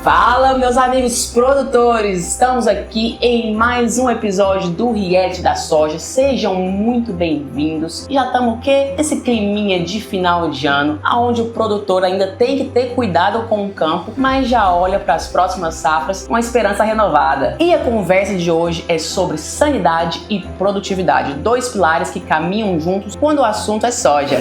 Fala, meus amigos produtores! Estamos aqui em mais um episódio do Reality da Soja. Sejam muito bem-vindos. Já estamos o quê? Esse climinha de final de ano, onde o produtor ainda tem que ter cuidado com o campo, mas já olha para as próximas safras com a esperança renovada. E a conversa de hoje é sobre sanidade e produtividade, dois pilares que caminham juntos quando o assunto é soja.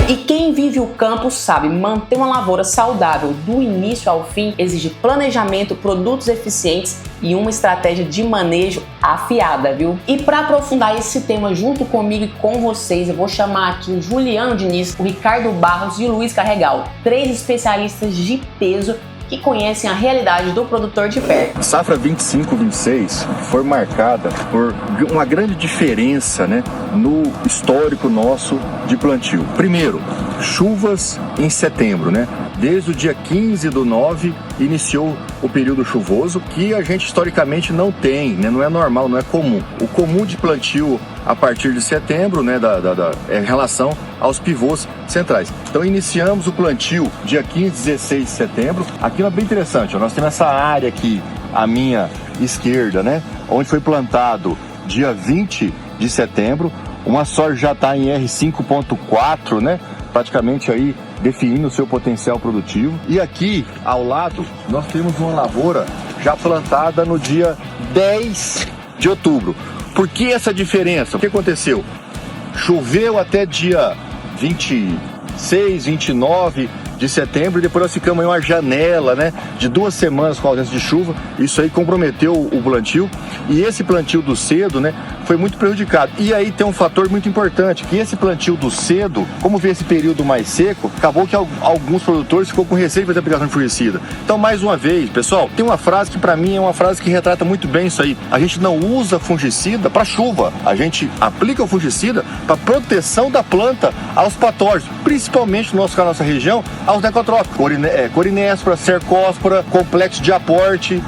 E quem vive o campo sabe, manter uma lavoura saudável do início ao fim exige planejamento, produtos eficientes e uma estratégia de manejo afiada, viu? E para aprofundar esse tema junto comigo e com vocês, eu vou chamar aqui o Juliano Diniz, o Ricardo Barros e o Luiz Carregal, três especialistas de peso que conhecem a realidade do produtor de perto. A safra 25-26 foi marcada por uma grande diferença, no histórico nosso de plantio. Primeiro, chuvas em setembro, Desde o dia 15/9 iniciou o período chuvoso, que a gente historicamente não tem, não é normal, não é comum. O comum de plantio a partir de setembro, em relação aos pivôs centrais. Então iniciamos o plantio dia 15, 16 de setembro. Aqui é bem interessante, nós temos essa área aqui à minha esquerda, onde foi plantado dia 20 de setembro. Uma soja já está em R5.4, praticamente aí definindo o seu potencial produtivo. E aqui ao lado nós temos uma lavoura já plantada no dia 10 de outubro. Por que essa diferença? O que aconteceu? Choveu até dia 26, 29 de setembro e depois nós ficamos em uma janela, de 2 semanas com ausência de chuva. Isso aí comprometeu o plantio e esse plantio do cedo, foi muito prejudicado. E aí tem um fator muito importante, que esse plantio do cedo, como veio esse período mais seco, acabou que alguns produtores ficou com receio de fazer aplicação de fungicida. Então, mais uma vez, pessoal, tem uma frase que para mim é uma frase que retrata muito bem isso aí. A gente não usa fungicida para chuva, a gente aplica o fungicida para proteção da planta aos patógenos, principalmente no nosso caso, nossa região, aos necotróficos, corinéspora, cercóspora, complexo de aporte,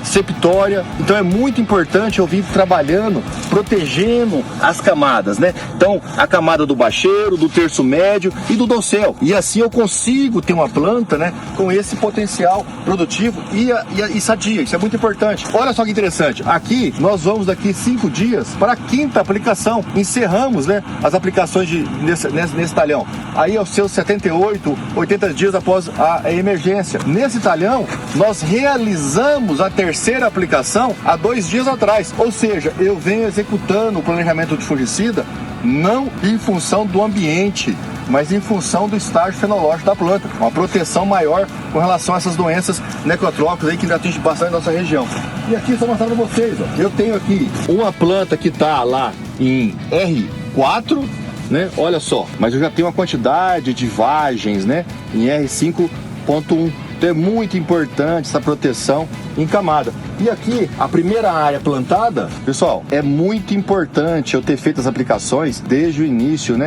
septória. Então é muito importante eu vir trabalhando, protegendo as camadas, Então a camada do bacheiro, do terço médio e do dossel. E assim eu consigo ter uma planta, com esse potencial produtivo e sadia. Isso é muito importante. Olha só que interessante. Aqui nós vamos daqui 5 dias para a 5ª aplicação. Encerramos, as aplicações nesse talhão. Aí aos seus 78, 80 dias após a emergência. Nesse talhão nós realizamos a 3ª aplicação há 2 dias atrás. Ou seja, eu venho executando o planejamento de fungicida não em função do ambiente, mas em função do estágio fenológico da planta. Uma proteção maior com relação a essas doenças necrotróficas aí que atingem bastante a nossa região. E aqui estou mostrando para vocês, eu tenho aqui uma planta que está lá em R4, olha só, mas eu já tenho uma quantidade de vagens, em R5.1. Então é muito importante essa proteção em camada. E aqui, a primeira área plantada, pessoal, é muito importante eu ter feito as aplicações desde o início,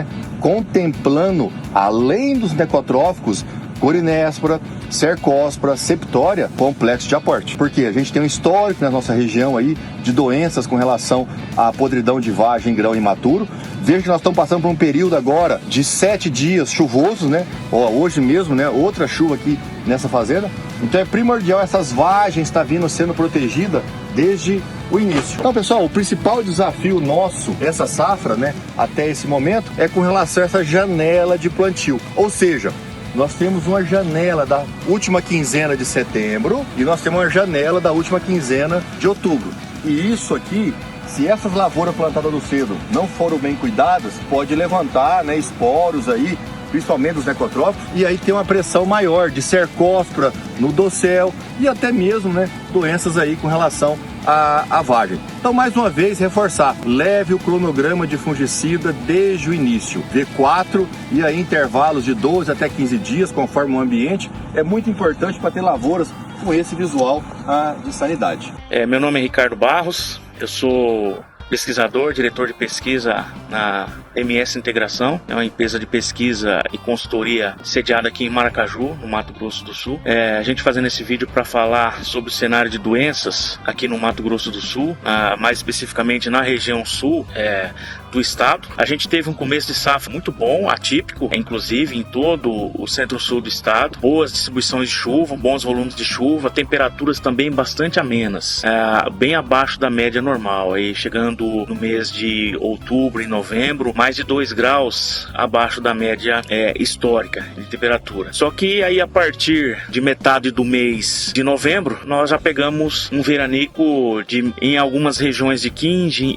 contemplando, além dos necotróficos, corinéspora, cercóspora, septória, complexo de aporte. Porque a gente tem um histórico na nossa região aí de doenças com relação à podridão de vagem, grão imaturo. Veja que nós estamos passando por um período agora de 7 dias chuvosos, hoje mesmo, outra chuva aqui nessa fazenda. Então é primordial essas vagens estar sendo protegida desde o início. Então, pessoal, o principal desafio nosso, essa safra, até esse momento, é com relação a essa janela de plantio. Ou seja, nós temos uma janela da última quinzena de setembro e nós temos uma janela da última quinzena de outubro. E isso aqui, se essas lavouras plantadas no cedo não foram bem cuidadas, pode levantar esporos aí, principalmente dos necotróficos, e aí tem uma pressão maior de cercóspora no dossel e até mesmo doenças aí com relação à vagem. Então, mais uma vez, reforçar, leve o cronograma de fungicida desde o início, V4 e aí intervalos de 12 até 15 dias, conforme o ambiente, é muito importante para ter lavouras com esse visual de sanidade. Meu nome é Ricardo Barros, eu sou pesquisador, diretor de pesquisa na MS Integração, é uma empresa de pesquisa e consultoria sediada aqui em Maracaju, no Mato Grosso do Sul. A gente fazendo esse vídeo para falar sobre o cenário de doenças aqui no Mato Grosso do Sul, mais especificamente na região sul do estado. A gente teve um começo de safra muito bom, atípico, inclusive em todo o centro-sul do estado. Boas distribuições de chuva, bons volumes de chuva, temperaturas também bastante amenas, bem abaixo da média normal, aí chegando no mês de outubro e novembro, mais de 2 graus abaixo da média histórica de temperatura. Só que aí a partir de metade do mês de novembro, nós já pegamos um veranico em algumas regiões de 15,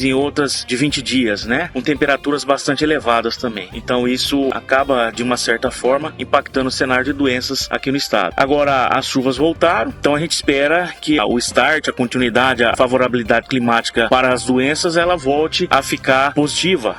em outras de 20 dias, né? Com temperaturas bastante elevadas também. Então isso acaba, de uma certa forma, impactando o cenário de doenças aqui no estado. Agora, as chuvas voltaram, então a gente espera que o start, a continuidade, a favorabilidade climática para as doenças, ela volte a ficar positiva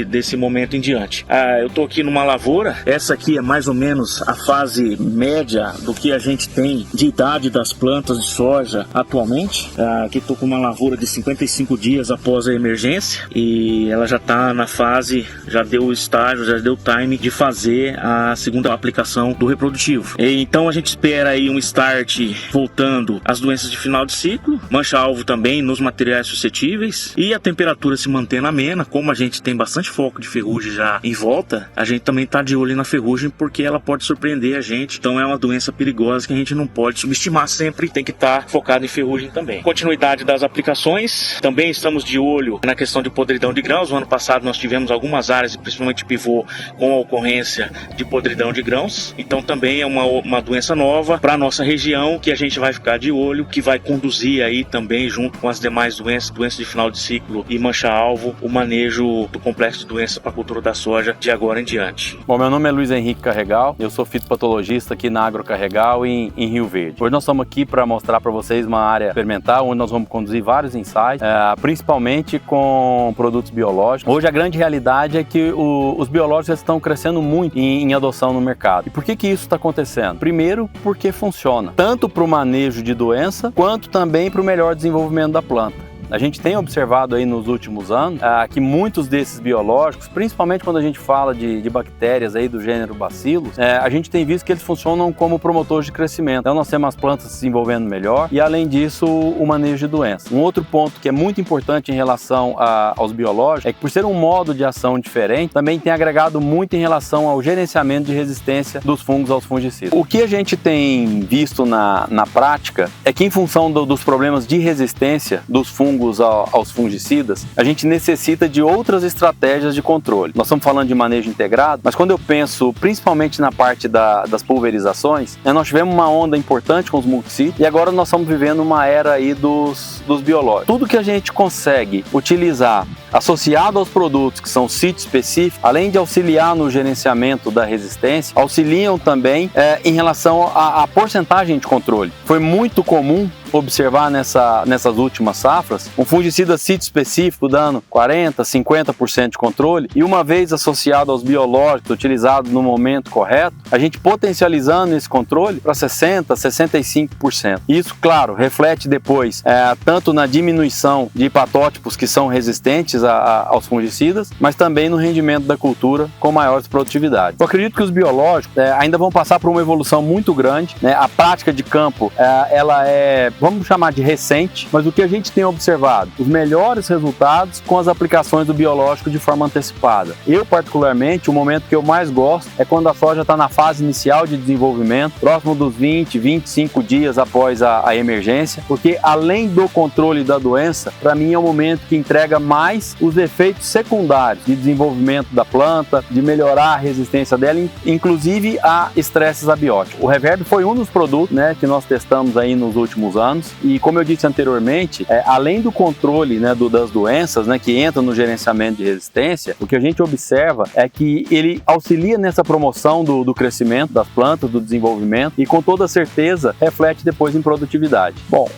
desse momento em diante. Eu tô aqui numa lavoura, essa aqui é mais ou menos a fase média do que a gente tem de idade das plantas de soja atualmente. Aqui tô com uma lavoura de 55 dias após a emergência e ela já está na fase, já deu o estágio, já deu o time de fazer a segunda aplicação do reprodutivo. Então a gente espera aí um start voltando às doenças de final de ciclo, mancha-alvo também nos materiais suscetíveis e a temperatura se mantendo amena. Como a gente tem bastante foco de ferrugem já em volta, a gente também está de olho na ferrugem porque ela pode surpreender a gente. Então é uma doença perigosa que a gente não pode subestimar sempre, tem que estar focado em ferrugem também. Continuidade das aplicações, também estamos de olho na questão de podridão de grãos. No ano passado nós tivemos algumas áreas, principalmente pivô, com a ocorrência de podridão de grãos. Então também é uma doença nova para a nossa região que a gente vai ficar de olho, que vai conduzir aí também, junto com as demais doenças de final de ciclo e mancha-alvo, o manejo do complexo de doenças para a cultura da soja de agora em diante. Bom, meu nome é Luiz Henrique Carregal, eu sou fitopatologista aqui na Agrocarregal em Rio Verde. Hoje nós estamos aqui para mostrar para vocês uma área experimental onde nós vamos conduzir vários ensaios, principalmente com produtos biológicos. Hoje a grande realidade é que os biológicos estão crescendo muito em adoção no mercado. E por que isso está acontecendo? Primeiro, porque funciona, tanto para o manejo de doença, quanto também para o melhor desenvolvimento da planta. A gente tem observado aí nos últimos anos que muitos desses biológicos, principalmente quando a gente fala de bactérias aí do gênero Bacillus, a gente tem visto que eles funcionam como promotores de crescimento. Então nós temos as plantas se desenvolvendo melhor e, além disso, o manejo de doenças. Um outro ponto que é muito importante em relação aos biológicos é que, por ser um modo de ação diferente, também tem agregado muito em relação ao gerenciamento de resistência dos fungos aos fungicidas. O que a gente tem visto na prática é que, em função dos problemas de resistência dos fungos aos fungicidas, a gente necessita de outras estratégias de controle. Nós estamos falando de manejo integrado, mas quando eu penso principalmente na parte das pulverizações, nós tivemos uma onda importante com os multicidas e agora nós estamos vivendo uma era aí dos biológicos. Tudo que a gente consegue utilizar associado aos produtos que são sítio específicos, além de auxiliar no gerenciamento da resistência, auxiliam também em relação à porcentagem de controle. Foi muito comum observar nessas últimas safras um fungicida sítio específico dando 40%, 50% de controle, e uma vez associado aos biológicos utilizados no momento correto, a gente potencializando esse controle para 60%, 65%. Isso, claro, reflete depois tanto na diminuição de patótipos que são resistentes aos fungicidas, mas também no rendimento da cultura com maiores produtividades. Eu acredito que os biológicos ainda vão passar por uma evolução muito grande, né? A prática de campo ela é, vamos chamar de recente, mas o que a gente tem observado, os melhores resultados com as aplicações do biológico de forma antecipada. Eu, particularmente, o momento que eu mais gosto é quando a soja está na fase inicial de desenvolvimento, próximo dos 20, 25 dias após a emergência, porque além do controle da doença, para mim é o momento que entrega mais os efeitos secundários de desenvolvimento da planta, de melhorar a resistência dela, inclusive a estresses abióticos. O Reverb foi um dos produtos, né, que nós testamos aí nos últimos anos e, como eu disse anteriormente, além do controle, né, das doenças, né, que entra no gerenciamento de resistência, o que a gente observa é que ele auxilia nessa promoção do crescimento das plantas, do desenvolvimento e, com toda certeza, reflete depois em produtividade. Bom,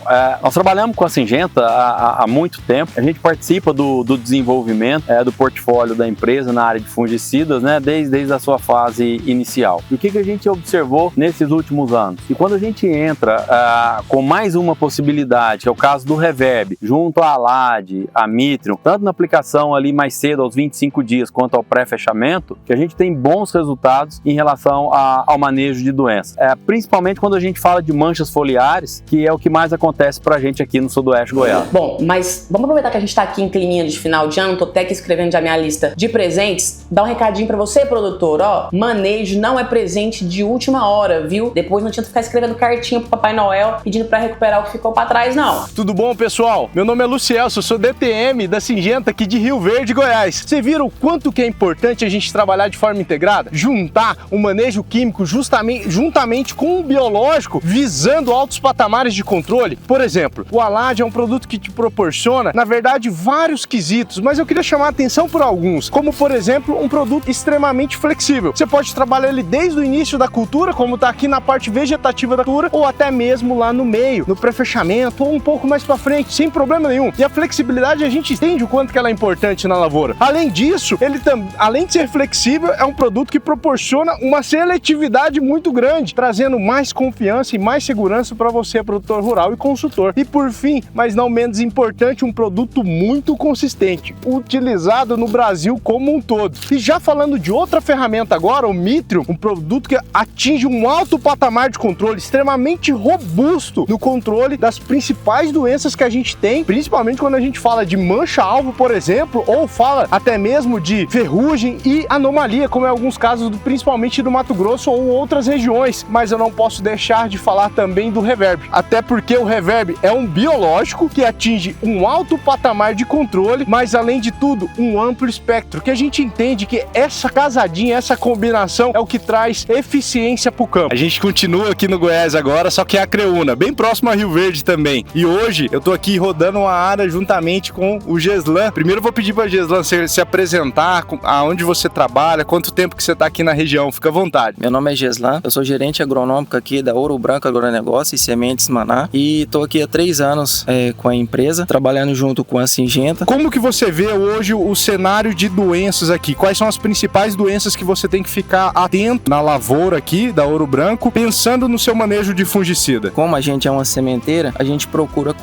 nós trabalhamos com a Syngenta há muito tempo, a gente participa do desenvolvimento do portfólio da empresa na área de fungicidas, né, desde a sua fase inicial. E o que a gente observou nesses últimos anos? E quando a gente entra com mais uma possibilidade, que é o caso do Reverb, junto à Alad, a Mitrium, tanto na aplicação ali mais cedo, aos 25 dias, quanto ao pré-fechamento, que a gente tem bons resultados em relação ao manejo de doenças. Principalmente quando a gente fala de manchas foliares, que é o que mais acontece pra gente aqui no sudoeste Goiás. Bom, mas vamos aproveitar que a gente tá aqui em climinha de final de ano, tô até aqui escrevendo já minha lista de presentes, dar um recadinho pra você, produtor, ó, manejo não é presente de última hora, viu? Depois não tinha que ficar escrevendo cartinha pro Papai Noel pedindo pra recuperar o que ficou pra trás, não. Tudo bom, pessoal? Meu nome é Lucielso, sou DTM da Singenta aqui de Rio Verde, Goiás. Você viram o quanto que é importante a gente trabalhar de forma integrada? Juntar o manejo químico juntamente com o biológico, visando altos patamares de controle. Por exemplo, o Alad é um produto que te proporciona, na verdade, vários quesitos, mas eu queria chamar a atenção por alguns, como por exemplo, um produto extremamente flexível. Você pode trabalhar ele desde o início da cultura, como está aqui na parte vegetativa da cultura, ou até mesmo lá no meio, no pré-fechamento, ou um pouco mais para frente, sem problema nenhum. E a flexibilidade, a gente entende o quanto que ela é importante na lavoura. Além disso, ele além de ser flexível, é um produto que proporciona uma seletividade muito grande, trazendo mais confiança e mais segurança para você, produtor rural e consultor. E por fim, mas não menos importante, um produto muito consistente, utilizado no Brasil como um todo. E já falando de outra ferramenta agora, o Mitrium, um produto que atinge um alto patamar de controle, extremamente robusto no controle das principais doenças que a gente tem, principalmente quando a gente fala de mancha-alvo, por exemplo, ou fala até mesmo de ferrugem e anomalia, como é alguns casos, principalmente do Mato Grosso ou outras regiões. Mas eu não posso deixar de falar também do Reverb, até porque o Reverb é um biológico que atinge um alto patamar de controle, mas além de tudo, um amplo espectro, que a gente entende que essa casadinha, essa combinação é o que traz eficiência para o campo. A gente continua aqui no Goiás agora, só que é a Creúna, bem próximo a Rio Verde também. E hoje eu tô aqui rodando uma área juntamente com o Geslan. Primeiro eu vou pedir para Geslan se apresentar, aonde você trabalha, quanto tempo que você tá aqui na região, fica à vontade. Meu nome é Geslan, eu sou gerente agronômico aqui da Ouro Branco Agronegócio e Sementes Maná e tô aqui há 3 anos com a empresa, trabalhando junto com a Singenta. Como que você vê hoje o cenário de doenças aqui? Quais são as principais doenças que você tem que ficar atento na lavoura aqui da Ouro Branco, pensando no seu manejo de fungicida? Como a gente é uma sementeira, a gente procura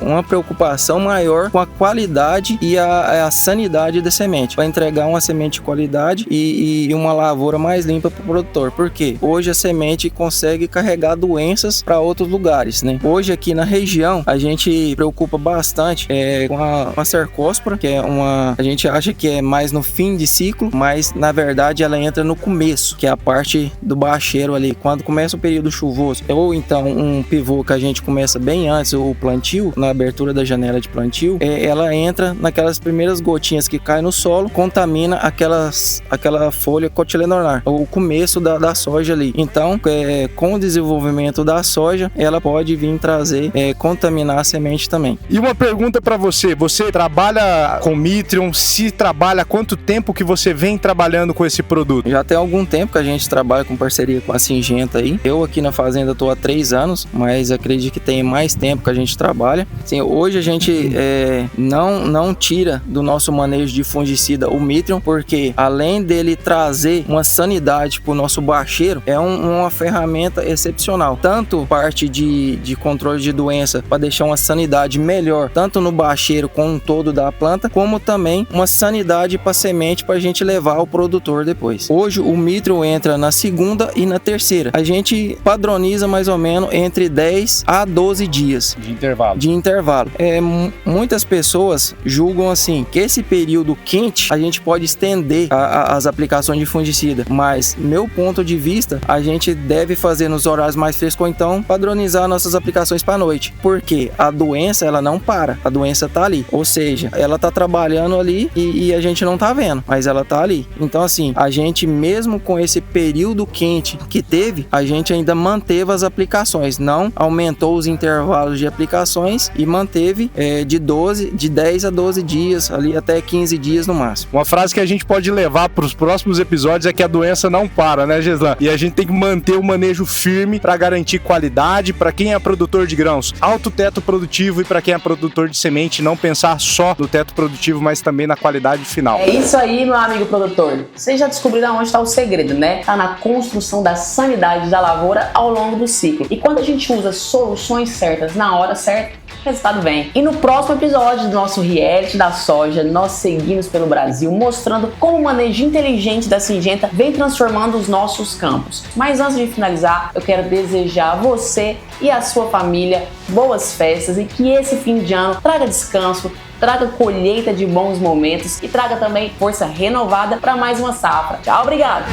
uma preocupação maior com a qualidade e a sanidade da semente, para entregar uma semente de qualidade e uma lavoura mais limpa para o produtor. Por quê? Hoje a semente consegue carregar doenças para outros lugares, né? Hoje aqui na região a gente preocupa bastante com a cercospora, que é a gente acha que é mais no fim de ciclo, mas na verdade ela entra no começo, que é a parte do bacheiro ali, quando começa o período chuvoso, ou então um pivô que a gente começa bem antes o plantio, na abertura da janela de plantio, ela entra naquelas primeiras gotinhas que caem no solo, contamina aquela folha cotiledonar, o começo da soja ali. Então, com o desenvolvimento da soja, ela pode vir trazer, contaminar a semente também. E uma pergunta para você trabalha com Mitrium? Se trabalha, há quanto tempo que você vem trabalhando com esse produto? Já tem algum tempo que a gente trabalha com parceria com a Singenta aí. Eu aqui na fazenda estou há 3 anos, mas acredito que tem mais tempo que a gente trabalha. Sim, hoje a gente não tira do nosso manejo de fungicida o Mitrium, porque além dele trazer uma sanidade para o nosso bacheiro, é uma ferramenta excepcional. Tanto parte de controle de doença para deixar uma sanidade melhor, tanto no bacheiro como um todo da planta, como também uma sanidade para a semente para a gente levar ao produtor depois. Hoje o Mitrium entra na segunda e na terceira. A gente padroniza mais ou menos entre 10 a 12 dias de intervalo. Muitas pessoas julgam assim que esse período quente a gente pode estender as aplicações de fungicida, mas meu ponto de vista, a gente deve fazer nos horários mais frescos, ou então padronizar nossas aplicações para noite, porque a doença ela não para, a doença tá ali, ou seja, ela tá trabalhando ali e a gente não tá vendo, mas ela tá ali. Então assim, a gente mesmo com esse período quente que teve, a gente ainda manteve as aplicações, não aumentou os intervalos de aplicações e manteve de 10 a 12 dias, ali até 15 dias no máximo. Uma frase que a gente pode levar para os próximos episódios é que a doença não para, né, Geslan? E a gente tem que manter o manejo firme para garantir qualidade para quem é produtor de grãos, alto teto produtivo, e para quem é produtor de semente, não pensar só no teto produtivo, mas também na qualidade final. É isso aí, meu amigo produtor. Vocês já descobriram onde está o segredo, né? Tá na construção da sanidade da lavoura ao longo do ciclo. E quando a gente usa soluções certas na hora certa, o resultado vem. E no próximo episódio do nosso reality da soja, nós seguimos pelo Brasil mostrando como o manejo inteligente da Syngenta vem transformando os nossos campos. Mas antes de finalizar, eu quero desejar a você e a sua família boas festas e que esse fim de ano traga descanso, traga colheita de bons momentos e traga também força renovada para mais uma safra. Tchau, obrigado!